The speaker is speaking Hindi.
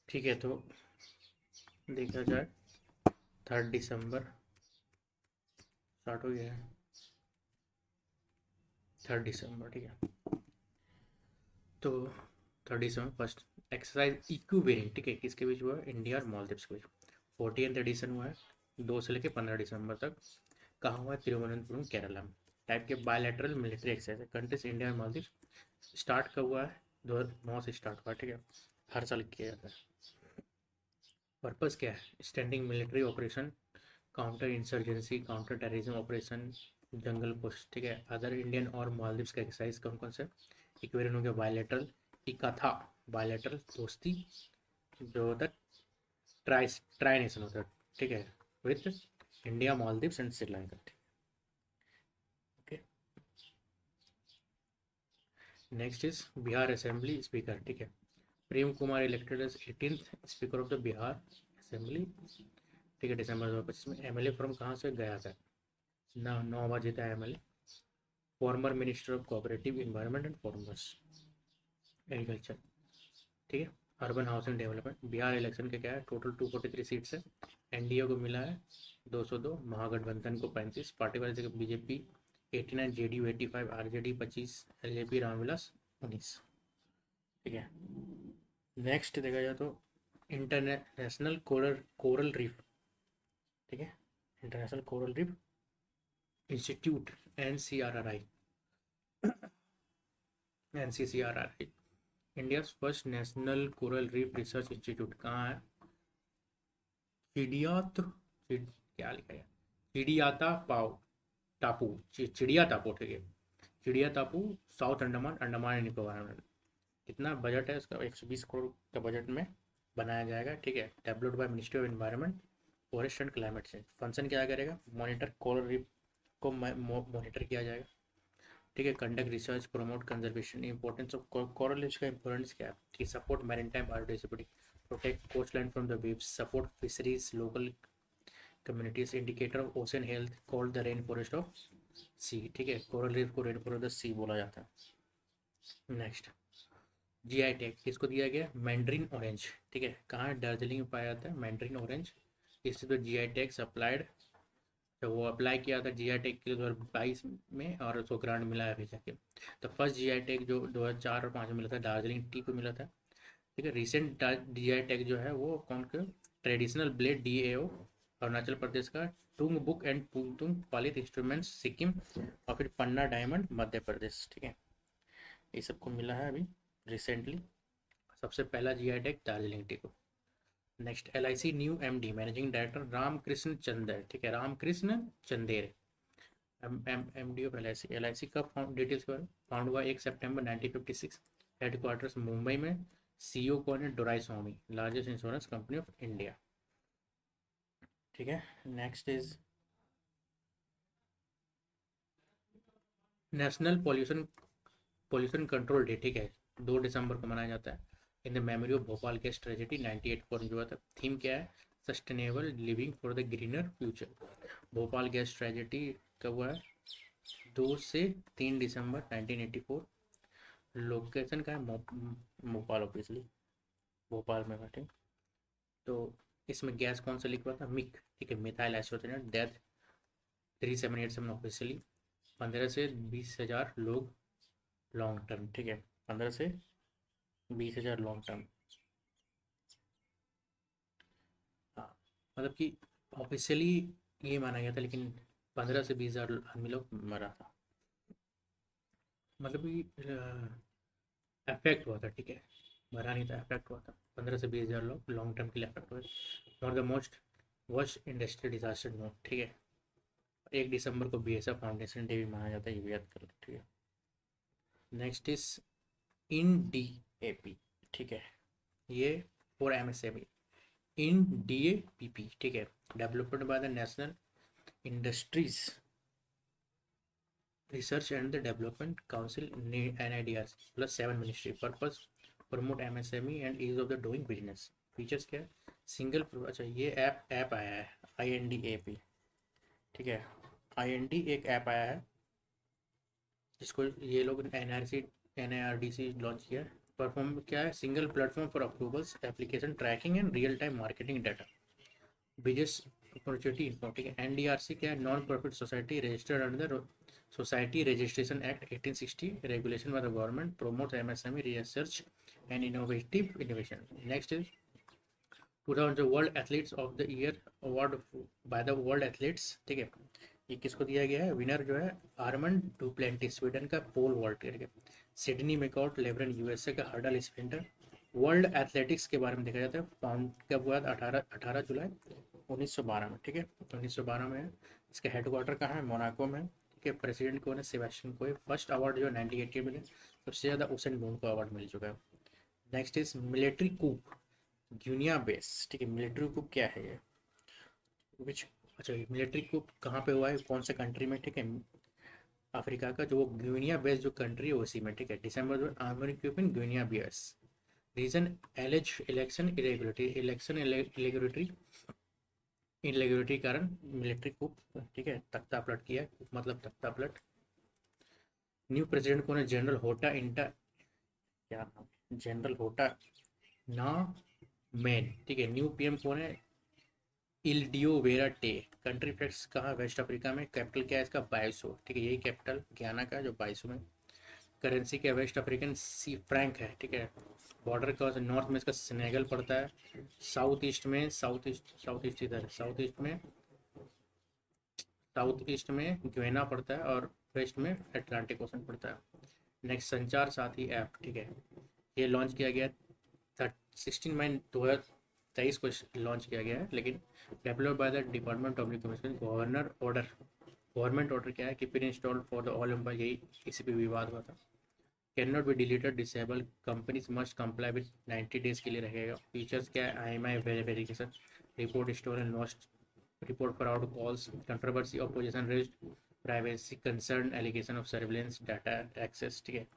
ठीक है, तो देखा जाए 3 दिसंबर स्टार्ट हो गया है। 3 दिसंबर, ठीक है। तो 3 दिसंबर फर्स्ट एक्सरसाइज इक्विवेरिएंट, ठीक है, किसके बीच हुआ है? इंडिया और मालदीव्स के बीच। 14th एडिशन हुआ है 2 से लेकर 15 दिसंबर तक। कहाँ हुआ है? तिरुवनंतपुरम, केरला में। टाइप के bilateral military exercise countries India और मालदीव। स्टार्ट कब हुआ है? 2009 से स्टार्ट हुआ है, ठीक है। हर साल किया जाता है। पर्पस क्या है? Standing military operation, counter insurgency, counter terrorism operation, jungle push, ठीक है। अदर इंडियन और मालदीव्स का एक्सरसाइज कौन कौन से? इक्वेरियन हो गया बायलैटरल, इकाथा बायलैटरल दोस्ती, जो होता है ट्राई ट्राई नेशन होता है, ठीक है, with India, Maldives and Sri Lanka. Okay, next is Bihar assembly speaker, ठीक है। Prem Kumar elected as 18th speaker of the Bihar assembly, ठीक है, दिसंबर 2025 में। एमएलए फ्रॉम कहाँ से गया था? 9 बार जीता है MLA. Former minister of cooperative environment and farmers agriculture, ठीक है। Urban housing development. Bihar election के क्या है? टोटल 243 सीट्स है। एनडीए को मिला है 202, महागठबंधन को 35, पार्टी वाले जगह BJP 89, JDU 85, RJD 25, LJP Ramvilas 19, ठीक है। नेक्स्ट देखा जाए तो इंटरनेशनल कोरल रीफ, ठीक है, international coral reef institute, NCRRI, NCCRRI, India first national coral reef research institute कहाँ है? चिड़ियात क्या लिखा है? चिड़ियाता पाओ टापू, चिड़िया टापू, ठीक है, चिड़िया टापू, south Andaman, Andaman and Nicobar island. कितना बजट है इसका? 120 करोड़ का बजट में बनाया जाएगा, ठीक है। Developed by ministry of environment, forest and climate change. Function क्या करेगा? मॉनिटर कोरल रीफ को मॉनिटर किया जाएगा, ठीक है। Conduct research, promote conservation. Importance of coral reefs का इंपॉर्टेंस क्या है? कि support maritime biodiversity, protect coast line from the waves, support fisheries, local communities, indicator of ocean health, called the rain forest of sea, ठीक है। कोरल रीफ को रेन फॉरेस्ट ऑफ द सी बोला जाता है। नेक्स्ट, जीआई टैग किसको दिया गया? मैंड्रिन ऑरेंज, ठीक है। कहाँ दार्जिलिंग में पाया जाता है मैंड्रिन ऑरेंज? इससे तो जीआई टैग सप्लाइड, तो वो अप्लाई किया था जीआई टैग के लिए 2022 में, और उसको ग्रांट मिला है अभी जाके। तो फर्स्ट जीआई टैग जो 2004 और 5 में मिला था दार्जिलिंग टी को मिला था, ठीक है। रिसेंट जीआई टैग जो है वो कौन का? Traditional blade DAO Arunachal Pradesh का, टुंग बुक एंड पुंगतुंग पालित इंस्ट्रूमेंट्स सिक्किम, और फिर पन्ना डायमंड मध्य प्रदेश, ठीक है। ये सबको मिला है अभी रिसेंटली। सबसे पहला जीआई टैग दार्जिलिंग टी को। Next, LIC new MD managing director Ramakrishna Chander, ठीक है, Ramakrishna Chander, MD of LIC. LIC का फाउंड डिटेल्स के बारे में, फाउंड हुआ 1 सितंबर 1956, हेडक्वार्टर्स मुंबई में। सीईओ कौन है? Dorai Swami, largest insurance company of India, ठीक है। Next is national pollution pollution control day, ठीक है, 2 दिसंबर को मनाया जाता है। In the memory of Bhopal gas tragedy 98 को जो हुआ था। थीम क्या है? Sustainable living for the greener future. Bhopal gas tragedy कब हुआ है? 2 से 3 दिसंबर 1984। लोकेशन का है? भोपाल ऑब्वियसली, भोपाल में बैठे। तो इसमें गैस कौन सा लिखा था? मिक, ठीक है, मिथाइल एस्ट्रोथेनट। Death 3787 officially. 15 से 20 हज़ार लोग लॉन्ग टर्म, ठीक है, 15 से 20 हज़ार लॉन्ग टर्म। हाँ, मतलब कि ऑफिशियली ये माना गया था, लेकिन 15 से 20 हज़ार आदमी लोग मरा था, मतलब कि अफेक्ट हुआ था, ठीक है, मरा नहीं था, अफेक्ट हुआ था। 15 से 20 हज़ार लोग लॉन्ग टर्म के लिए अफेक्ट हुए। और the most worst industrial disaster note, ठीक है। 1 दिसंबर को बीएसएफ फाउंडेशन डे भी माना जाता है, ये भी याद कर लो, ठीक है। Next is in D A P, ठीक है, ये for MSME, in D A P P, ठीक है, development by the national industries research and the development council NIDR plus 7 ministry. Purpose promote MSME and ease of the doing business. Features क्या है? सिंगल, अच्छा ये ऐप आया है I N D A P, ठीक है, आई एन डी एक ऐप आया है जिसको ये लोग एन आर सी लॉन्च किया है। परफॉर्म क्या है, single platform for approvals, application tracking and real time marketing data. Biggest opportunity info, ठीक है। एनडीआरसी क्या है, non profit society registered under society registration act 1860, regulation by the government, promote MSME research and innovative innovation. Next is 2000 जो world athletes of the year award by the world athletes, ठीक है। ये किसको दिया गया है, विनर जो है आर्मन डुप्लेंटिस स्वीडन का पोल वॉल्ट, ठीक है। सिडनी मेकआउट लेब्रन यूएसए का हर्डल स्प्रिंटर। वर्ल्ड एथलेटिक्स के बारे में देखा जाता है, फाउंड कब हुआ था, 18 जुलाई 1912 में, ठीक है। 1912 में है। इसका हेडक्वार्टर कहाँ है, मोनाको में, ठीक है। प्रेसिडेंट कौन है, सेबेस्टियन कोए। फर्स्ट अवार्ड जो है 98 के मिले, सबसे ज़्यादा उसेन बोल्ट को अवार्ड मिल चुका है। Next is military coup Guinea Bissau, ठीक है। मिलिट्री कूप क्या है ये, विच, अच्छा मिलिट्री कूप कहाँ पे हुआ है, कौन से कंट्री में, ठीक है। अफ्रीका का जो ग्विनिया बेस जो कंट्री है उसी में, ठीक है। दिसंबर जो army coup in Guinea Bissau. Reason alleged election irregularity, election irregularity irregularity कारण मिलिट्री कूप, ठीक है। तख्ता पलट किया, कूप मतलब तख्ता पलट। न्यू प्रेसिडेंट कौन है, जनरल होटा इंटा, क्या नाम, जनरल होटा ना मैन, ठीक है। न्यू पीएम कौन है, इल्डियो वेरा टे। कंट्री फैक्ट्स कहाँ, वेस्ट अफ्रीका में। कैपिटल क्या है इसका, बाइसो, ठीक है। यही कैपिटल घाना का जो बाइसो में। करेंसी क्या, वेस्ट अफ्रीकन सी फ्रैंक है, ठीक है। बॉर्डर का नॉर्थ में इसका सेनेगल पड़ता है। साउथ ईस्ट इधर है, साउथ ईस्ट में ग्वेना पड़ता है और वेस्ट में अटलांटिक ओशन पड़ता है। नेक्स्ट संचार साथी ऐप, ठीक है। ये लॉन्च किया गया 16 मई 2023 को लॉन्च किया गया है, लेकिन developed by the department of communication. Government order क्या है कि फिर install for the all employ, यही इसी पे विवाद हुआ था। Can not be deleted disable, companies must comply with 90 days के लिए रहेगा। फीचर्स क्या है, IMI verification, report store and lost, report fraud calls, controversy opposition raised, privacy concern, allegation of surveillance data access, ठीक है।